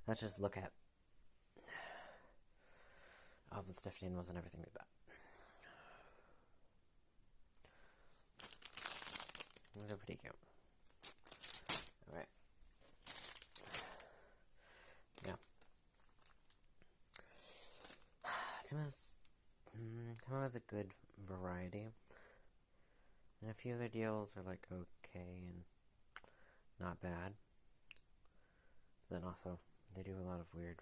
Let's just look at all the stuffed animals and everything we bought. They're pretty cute. Alright. Yeah. Temu has a good variety. And a few other deals are like okay and not bad. But then also, they do a lot of weird,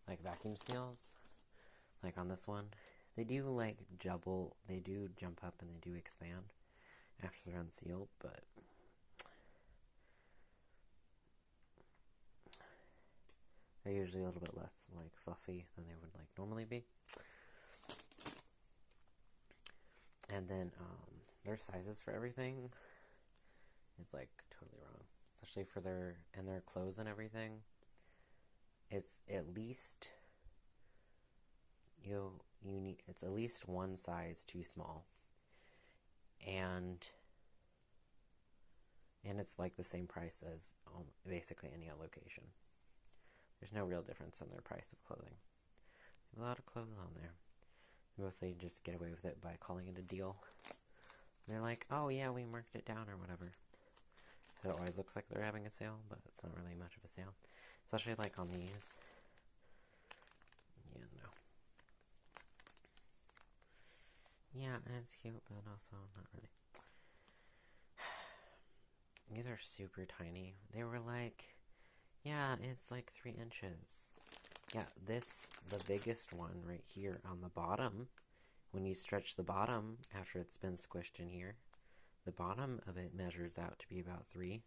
like vacuum seals. Like on this one, they do like they do jump up and they do expand after they're unsealed, but they're usually a little bit less like fluffy than they would like normally be. And then their sizes for everything is like totally wrong, especially for their clothes and everything. It's at least it's at least one size too small, and it's like the same price as basically any other location. There's no real difference in their price of clothing. There's a lot of clothes on there. Mostly just get away with it by calling it a deal. And they're like, oh yeah, we marked it down or whatever. It always looks like they're having a sale, but it's not really much of a sale. Especially like on these. Yeah, no. Yeah, it's cute, but also not really. These are super tiny. They were like, yeah, it's like 3 inches. Yeah, the biggest one right here on the bottom, when you stretch the bottom after it's been squished in here, the bottom of it measures out to be about 3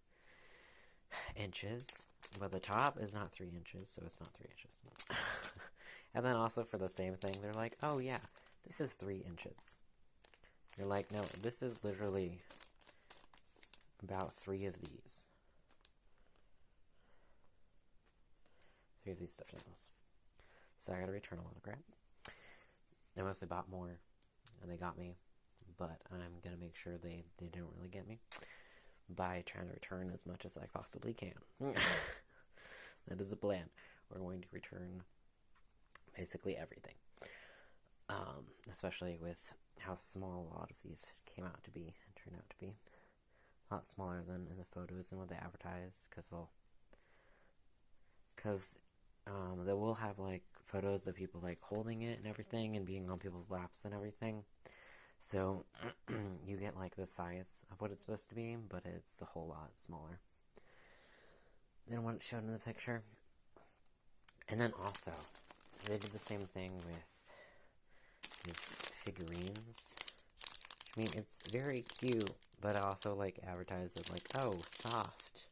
inches, but the top is not 3 inches, so it's not 3 inches. And then also for the same thing, they're like, oh yeah, this is 3 inches. You're like, no, this is literally about 3 of these. 3 of these stuffed animals. So I gotta return a lot of crap. I mostly bought more, and they got me, but I'm gonna make sure they don't really get me by trying to return as much as I possibly can. That is the plan. We're going to return basically everything. Especially with how small a lot of these turned out to be. A lot smaller than in the photos and what they advertise, because they will have like photos of people like holding it and everything and being on people's laps and everything. So you get like the size of what it's supposed to be, but it's a whole lot smaller than what it showed in the picture. And then also, they did the same thing with these figurines. I mean, it's very cute, but also like advertised as like, oh, soft.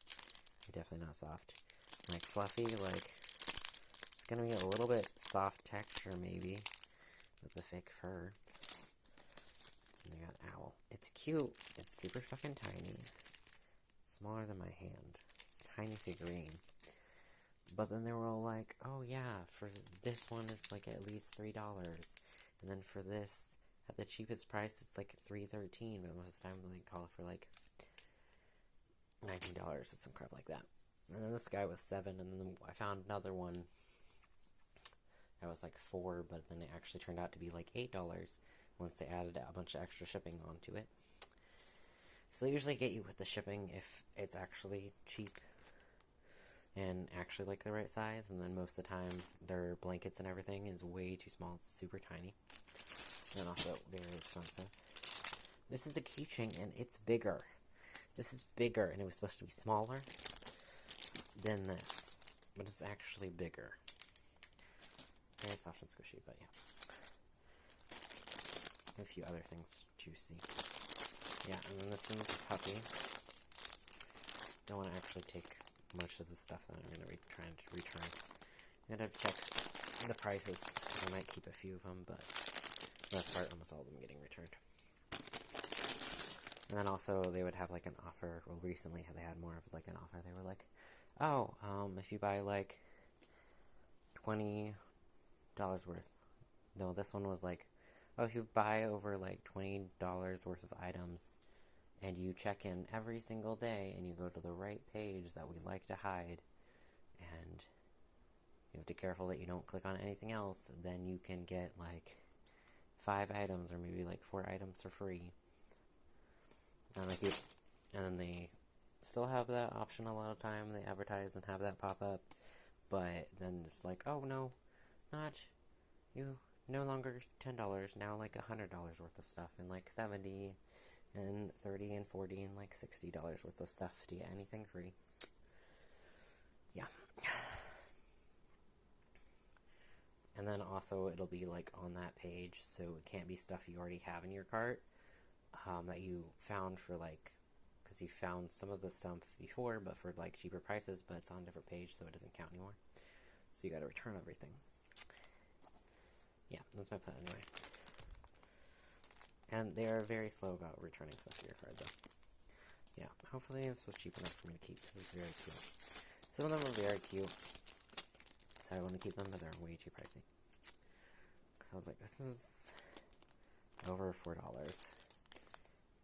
Definitely not soft. Like fluffy, like it's gonna be a little bit soft texture maybe with the fake fur. And they got owl. It's cute. It's super fucking tiny. It's smaller than my hand. It's a tiny figurine. But then they were all like, oh yeah, for this one it's like at least $3. And then for this, at the cheapest price, it's like $3.13. But most of the time they call it for like $19 or some crap like that. And then this guy was $7, and then I found another one that was like $4, but then it actually turned out to be like $8 once they added a bunch of extra shipping onto it. So they usually get you with the shipping if it's actually cheap and actually like the right size, and then most of the time their blankets and everything is way too small. It's super tiny and also very expensive. This is the keychain, and it's bigger. This is bigger, and it was supposed to be smaller than this, but it's actually bigger. Very soft and squishy, but yeah. A few other things to see. Yeah, and then this one's a puppy. Don't want to actually take much of the stuff that I'm going to be trying to return. I'm going to check the prices. I might keep a few of them, but for the most part, almost all of them getting returned. And then also, they would have like an offer. Well, recently they had more of like an offer. They were like, oh, if you buy like $20 worth. No, this one was like, oh, if you buy over like $20 worth of items and you check in every single day and you go to the right page that we like to hide and have to be careful that you don't click on anything else. Then you can get like 5 items or maybe like 4 items for free. And then they still have that option a lot of time. They advertise and have that pop up, but then it's like, oh no, not you. No longer $10, now like $100 worth of stuff, and like 70 and 30 and 40 and like $60 worth of stuff to get anything free. Yeah. And then also it'll be like on that page, so it can't be stuff you already have in your cart that you found for like, because you found some of the stuff before, but for like cheaper prices, but it's on a different page, so it doesn't count anymore. So you gotta return everything. Yeah, that's my plan anyway. And they are very slow about returning stuff to your card, though. Yeah, hopefully this was cheap enough for me to keep, because it's very cute. Some of them are very cute, so I want to keep them, but they're way too pricey. Because I was like, this is over $4.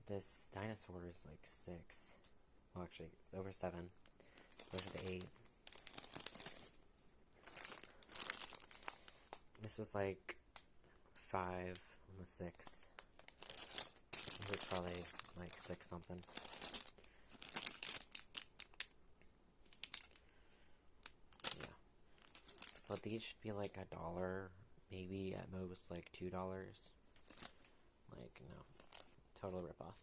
This dinosaur is like 6. Well, actually, it's over 7. Closer to 8. This was like 5, almost 6. This was probably like 6 something. Yeah. But these should be like $1, maybe at most like $2. Like, no. Total ripoff.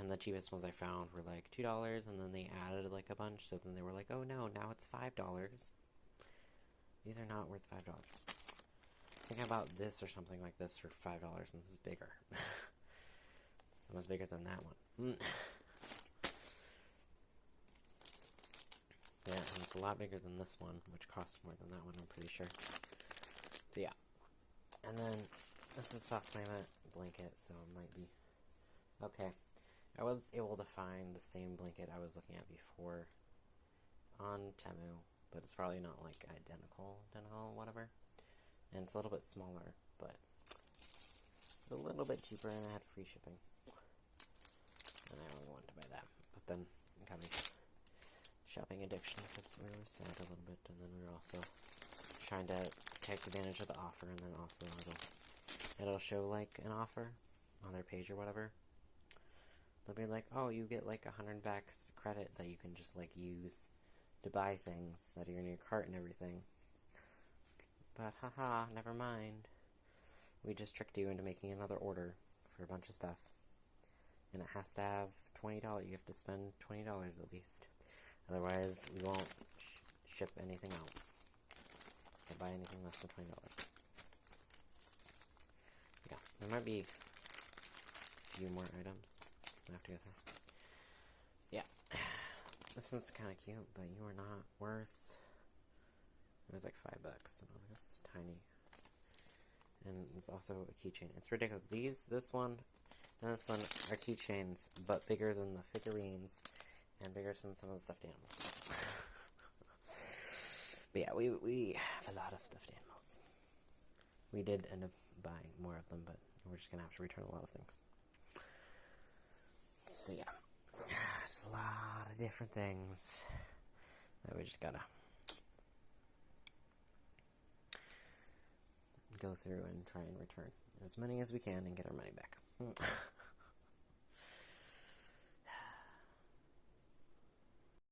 And the cheapest ones I found were like $2, and then they added like a bunch, so then they were like, oh no, now it's $5. These are not worth $5. Think about this or something like this for $5, and this is bigger. Almost bigger than that one. Yeah, and it's a lot bigger than this one, which costs more than that one, I'm pretty sure. So yeah. And then, this is a soft climate blanket, so it might be... Okay. I was able to find the same blanket I was looking at before on Temu, but it's probably not like identical, whatever. And it's a little bit smaller, but it's a little bit cheaper, and I had free shipping. And I only wanted to buy that. But then it got me shopping addiction because we were sad a little bit, and then we were also trying to take advantage of the offer, and then also it'll show like an offer on their page or whatever. They'll be like, oh, you get like $100 credit that you can just like use to buy things that are in your cart and everything. But haha, never mind. We just tricked you into making another order for a bunch of stuff. And it has to have $20. You have to spend $20 at least. Otherwise, we won't ship anything out. Or buy anything less than $20. Yeah, there might be a few more items I have to go through. Yeah. This one's kind of cute, but you are not worth... It was like $5, and I was like, this is tiny. And it's also a keychain. It's ridiculous. This one, and this one are keychains, but bigger than the figurines, and bigger than some of the stuffed animals. But yeah, we have a lot of stuffed animals. We did end up buying more of them, but we're just gonna have to return a lot of things. So yeah, just a lot of different things that we just gotta go through and try and return as many as we can and get our money back.